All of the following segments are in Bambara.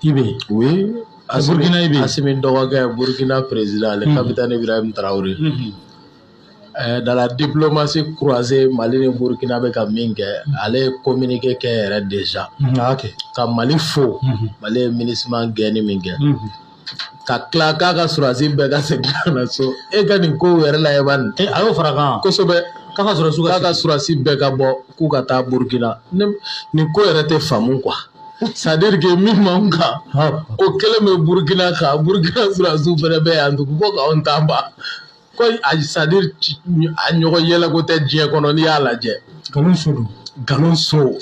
Ibe. Oui. Burkina Ibe. Assimi Dowaga, Burkina président, le capitaine Ibrahim Traoré. Dans la diplomatie croisée, Mali et Burkina avec Mingue, allait communiquer qu'elle est déjà. Comme Mali faux, Mali ministre Gani Mingue. Ka klaka ka surasi bega segana so e ga nin ko wɛrɛ la yaban ayo farakan kosɛbɛ k'a ka surasi bɛɛ ka bɔ k'u ka taa Burkina nin ko yɛrɛ tɛ faamu quoi c'est-à-dire que min m'anw kan o kɛlen bɛ Burkina kan Burkina surasiw fɛnɛ bɛ yan tugun ko k'anw ta ban ko c'est-à-dire a ɲɔgɔn yɛlɛko tɛ diɲɛ kɔnɔ n'i y'a lajɛ galon so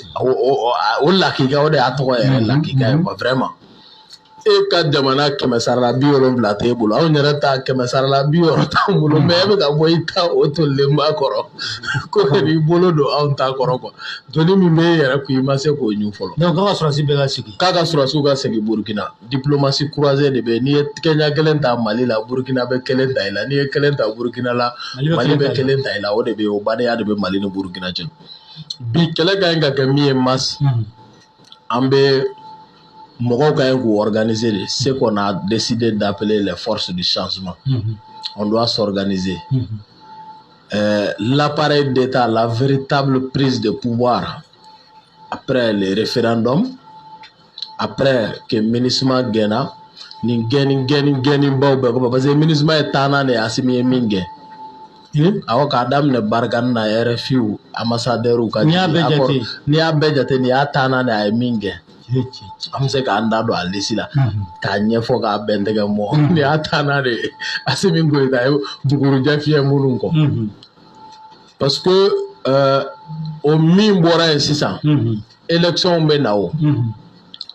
o lakika o de y'a tɔgɔ yɛrɛ lakika ye quoi vraiment e ka jamana 170 t'e bolo anw yɛrɛ ta 170 t'anw bolo mais e bɛ ka bɔ i ta o tolilen b'a kɔrɔ ko n'i bolo don anw ta kɔrɔ quoi doni min bɛ e yɛrɛ kun i ma se k'o ɲu fɔlɔ. donc k'a ka surasi bɛɛ ka sigi. k'a ka surasiw ka segin Burkina diplomatie croisée de bɛ n'i ye Kenya kelen ta Mali la Burkina bɛ kelen ta i la n'i ye kelen ta Burkina la Mali bɛ kelen ta i la o de bɛ o badenya de bɛ Mali ni Burkina cɛ bi kɛlɛ ka ɲi ka kɛ min ye mars an bɛ mɔgɔw ka ɲi k'u organiser de ce qu'on a décidé d'appeler les forces du changement. On doit s'organiser. L'appareil d'État, la véritable prise de pouvoir après le référendum, après que MINUSMA gagne, ni gagne baw parce que MINUSMA est tana ne asimi minge. Awo ka daminɛ Barkhane na RFI ambassadeur ka ni y'a bɛɛ jate ni y'a tana ne a ye min kɛ an bɛ se k'an da don a lisi la k'a ɲɛfɔ k'a bɛn tɛgɛ mɔ ni y'a tana de ye Assimi Goïta ye buguruja fiyɛ minnu kɔ parce que o min bɔra yen sisan élection bɛ na o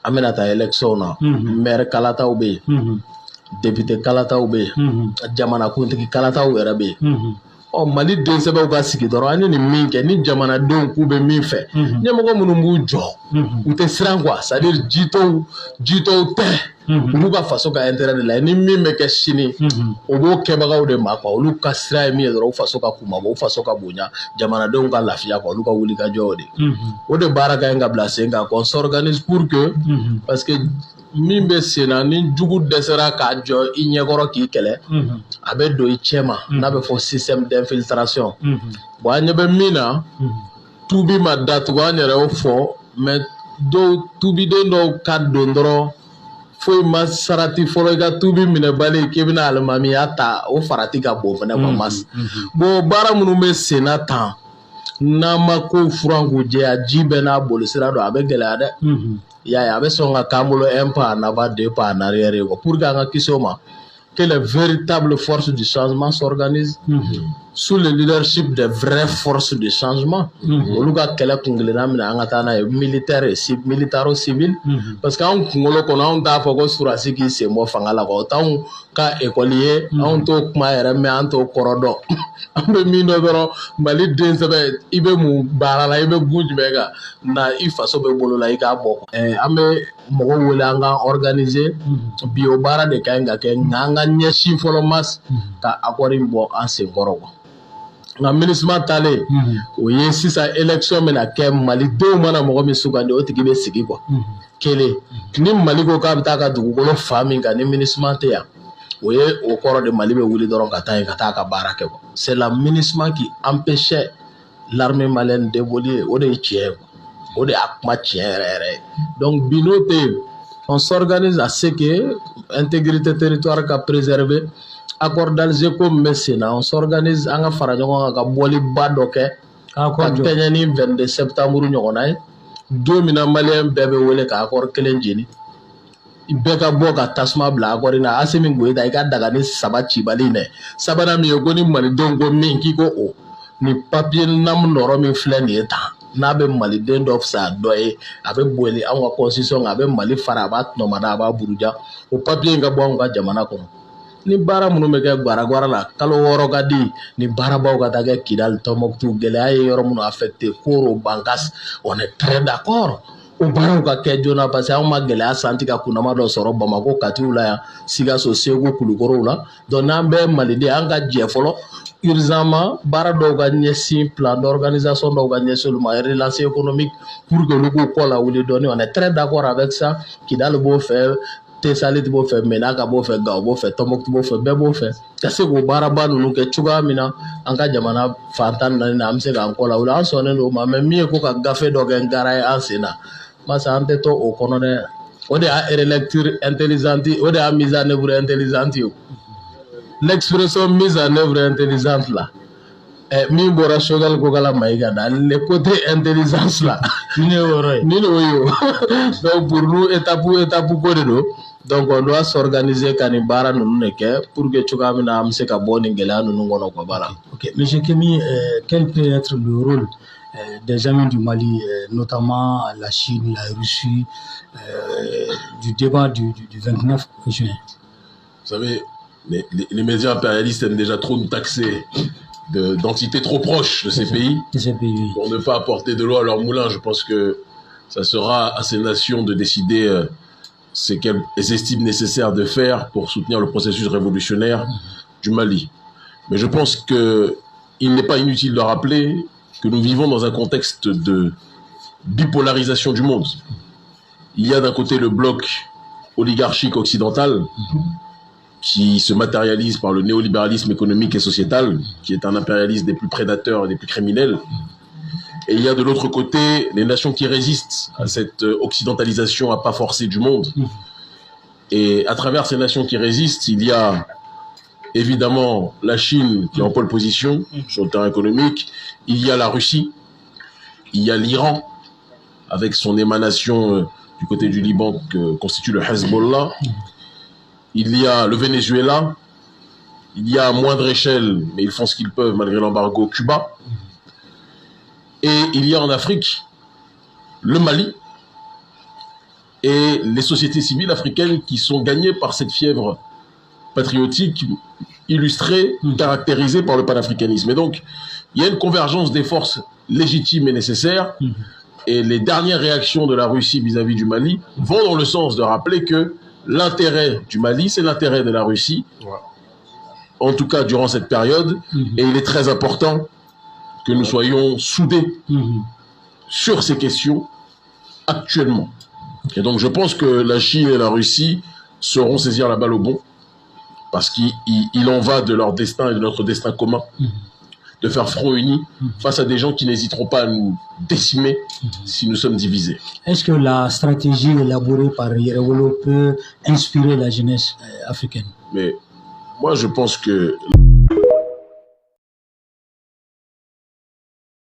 an bɛna taa élection na maire kalataw bɛ yen député kalataw bɛ yen jamanakuntigi kalataw yɛrɛ bɛ yen Mali den sɛbɛw ka sigi dɔrɔn an ye nin min kɛ ni jamanadenw k'u bɛ min fɛ ɲɛmɔgɔ minnu b'u jɔ u tɛ siran quoi c'est-à-dire jitɔw tɛ olu ka faso ka intérêt de la ni min bɛ kɛ sini o b'o kɛbagaw de ma quoi olu ka sira ye min ye dɔrɔn u faso ka kuma u faso ka bonya jamanadenw ka lafiya quoi olu ka wuli ka jɔ o de o de baara ka ɲi ka bila sen kan qu'on s'organise pour que parce que min bɛ sen na ni jugu dɛsɛra k'a jɔ i ɲɛkɔrɔ k'i kɛlɛ a bɛ don i cɛ ma n'a bɛ fɔ système d'infiltration bon an ɲɛ bɛ min na tubi ma datugu an yɛrɛ y'o fɔ mais dɔw tubiden dɔw ka don dɔrɔn foyi ma sarati fɔlɔ i ka tubi minɛ bali k'i bɛna alimamiya ta o farati ka bon fɛnɛ quoi mas bon baara minnu bɛ sen na tan n'an ma ko furan k'u jɛya ji bɛɛ n'a boli sira don a bɛ gɛlɛya dɛ y'a ye a bɛ sɔn ka k'an bolo un pas en avant deux pas en arrière quoi pour que an ka kisi o ma que les véritables forces du changement s'organisent sous le leadership des vraies forces de changement. Olu ka kɛlɛ kun kelenna minɛ an ka taa n'a ye militaro-civil parce que anw kunkolo kɔnɔ anw t'a fɔ ko surasi k'i sen bɔ fanga la quoi o t'anw ka école ye anw t'o kuma yɛrɛ mɛn an t'o kɔrɔ dɔn an bɛ min dɔn dɔrɔn Mali den sɛbɛ i bɛ mun baara la i bɛ gun jumɛn kan na i faso bɛ bolo la i k'a bɔ an bɛ mɔgɔw wele an ka organiser bi o baara de ka ɲi ka kɛ nka an ka ɲɛsin fɔlɔ mas ka accord in bɔ an sen kɔrɔ quoi. Nka MINUSMA talen o ye sisan élection bɛna kɛ malidenw mana mɔgɔ min sugandi o tigi bɛ sigi quoi kelen ni Mali ko k'a bɛ taa ka dugukolo fa min kan ni MINUSMA tɛ yan o ye o kɔrɔ de Mali bɛ wuli dɔrɔn ka taa yen ka taa ka baara kɛ quoi c'est la MINUSMA qui empêchait l'armée malienne d'évoluer o de ye tiɲɛ ye o de y'a kuma tiɲɛ yɛrɛ yɛrɛ ye donc bi n'o tɛ yen on s'organise à ce que intégrité territoire ka préserver accord d'Alger ko min bɛ sen na on s'organise an ka fara ɲɔgɔn kan ka bɔliba dɔ kɛ ka kɛɲɛ ni 22 septembre ɲɔgɔnna ye don min na maliyɛn bɛɛ bɛ wele ka accord kelen jeni bɛɛ ka bɔ ka tasuma bila accord in na Assimi Goïta i ka daga ni saba cibali dɛ sabanan min ye ko ni malidenw ko min k'i ko o ni papier namu nɔrɔ min filɛ nin ye tan n'a bɛ maliden dɔ fisaya dɔ ye a bɛ boli anw ka constitution a bɛ Mali fara a b'a tɔnɔmada a b'a buruja o papier in ka bɔ anw ka jamana kɔnɔ ni baara minnu bɛ kɛ Guaragara la kalo 6 ka di ni baarabaw ka taa kɛ Kidali Tombouctou gɛlɛya ye yɔrɔ minnu affecté Koro Bankas on est très d'accord o baaraw ka kɛ joona parce que anw ma gɛlɛya santi ka kunnama dɔ sɔrɔ Bamako Katiw la yan Sikaso Segu Kulukɔrɔw la donc n'an bɛ maliden an ka jɛ fɔlɔ urgemment baara dɔw ka ɲɛsin plan d'organisation dɔw ka ɲɛsin olu ma relance économique pour que olu k'u kɔ lawuli dɔɔni. On est très d'accord avec ça. Kidal b'o fɛ, Tesalit b'o fɛ, Menaka b'o fɛ, Gao b'o fɛ, Tombouctou b'o fɛ, bɛɛ b'o fɛ. Ka se k'o baaraba ninnu kɛ cogoya min na an ka jamana fantan naani na an bɛ se k'an kɔ lawuli. An sɔnnen don o ma, mais min ye ko ka gafe dɔ kɛ Ngara ye an sen na, masa an tɛ to o kɔnɔ dɛ. O de y'a relecture intelligente, o de y'a mise en œuvre intelligente ye. L'expression mise en œuvre intelligente là, min bɔra Choguel Kokala Maïga da, le côté intelligence là, ni ne yo. Donc pour nous étape ko de do. Donc on doit s'organiser ka ni baara ninnu de kɛ pour que cogoya min na an bɛ se ka bɔ nin gɛlɛya ninnu kɔnɔ quoi, voilà. Ok, Monsieur Kémi, quel peut être le rôle des amis du Mali, notamment la Chine, la Russie, du débat du 29 juin? Vous savez, les médias impérialistes aiment déjà trop nous taxer d'entités trop proches de ces pays pour ne pas apporter de l'eau à leur moulin. Je pense que ça sera à ces nations de décider ce qu'elles estiment nécessaire de faire pour soutenir le processus révolutionnaire du Mali. Mais je pense qu'il n'est pas inutile de rappeler que nous vivons dans un contexte de bipolarisation du monde. Il y a d'un côté le bloc oligarchique occidental qui se matérialise par le néolibéralisme économique et sociétal, qui est un impérialisme des plus prédateurs et des plus criminels. Et il y a de l'autre côté les nations qui résistent à cette occidentalisation à pas forcer du monde. Et à travers ces nations qui résistent, il y a évidemment la Chine qui est en pole position sur le terrain économique, il y a la Russie, il y a l'Iran, avec son émanation du côté du Liban que constitue le Hezbollah, il y a le Venezuela, il y a à moindre échelle, mais ils font ce qu'ils peuvent malgré l'embargo, Cuba, et il y a en Afrique le Mali et les sociétés civiles africaines qui sont gagnées par cette fièvre patriotique illustrée, caractérisée par le panafricanisme. Et donc, il y a une convergence des forces légitimes et nécessaires, et les dernières réactions de la Russie vis-à-vis du Mali vont dans le sens de rappeler que l'intérêt du Mali, c'est l'intérêt de la Russie, en tout cas durant cette période, et il est très important que nous soyons soudés sur ces questions actuellement. Et donc je pense que la Chine et la Russie sauront saisir la balle au bon, parce qu'il en va de leur destin et de notre destin commun, de faire front uni face à des gens qui n'hésiteront pas à nous décimer si nous sommes divisés. Est-ce que la stratégie élaborée par Yerevolot peut inspirer la jeunesse africaine? Mais moi je pense que